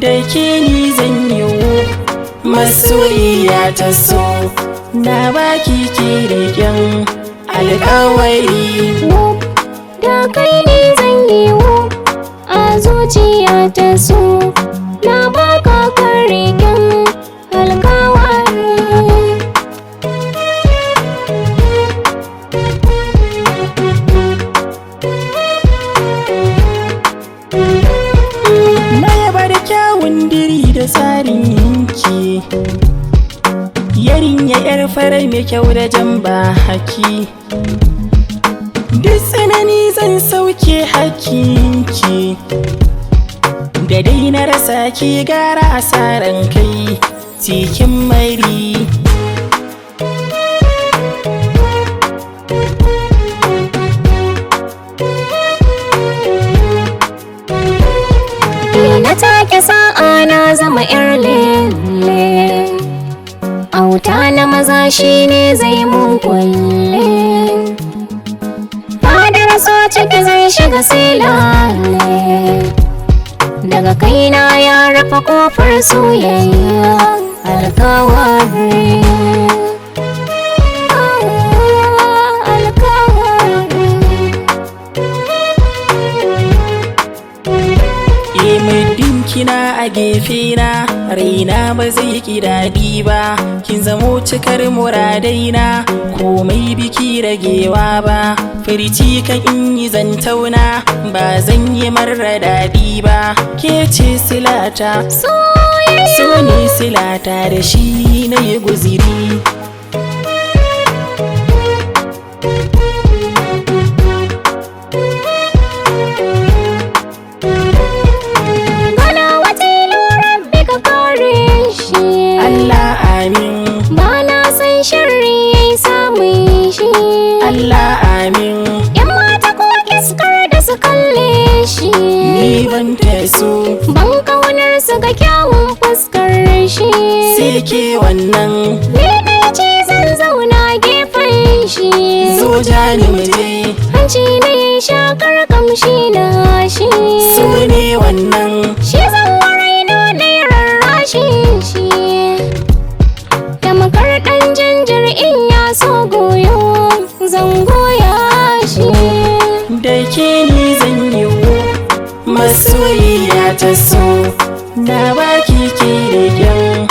Da ke ni zan yi masoyiya ta so, na baki ki riƙen alƙawari. Da kai ni zan yi a zuciya ta so, na baka ka riƙen alƙawari. Da tsarin yinki yarinya yar farai mai kyau da jan ba haki, duk tsanani zan sauke hakinki, da dai na rasa ki gara asaran kai cikin mari. Na take sa'a na zama yar lele, auta na maza shine zai mun kulle, fadar so ciki zai shiga sai lale, daga kaina ya rufe kofar soyayya alkawari. Muddin kina a gefena raina ba zai ki daɗi ba, kin zamo cikar muradaina komai biki ragewa ba, firici kan in yi zantauna ba zan yi marar daɗi ba, ke ce silata so ne silata da shi na yi guziri. Allah amin. Yan mata ko iskar da su kalle shi, ni ban su ban kaunar su ga kyawun fuskar shi, sai ke wannan ni ɗaya ce zan zauna gefen shi, zo jani muje hanci na yi shakar kamshi na shi, su ne wannan shi zan warai na rarrashi shi, tamkar ɗan jinjir in ya so goyo zan goya shi. Da ke ni zan yi masoyiya ta so, na baki ki riƙen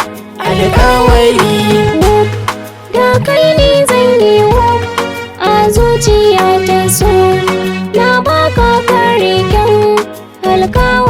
alƙawari. Da kai ni zan yi a zuciya ta so, na baka ka riƙen alƙawari.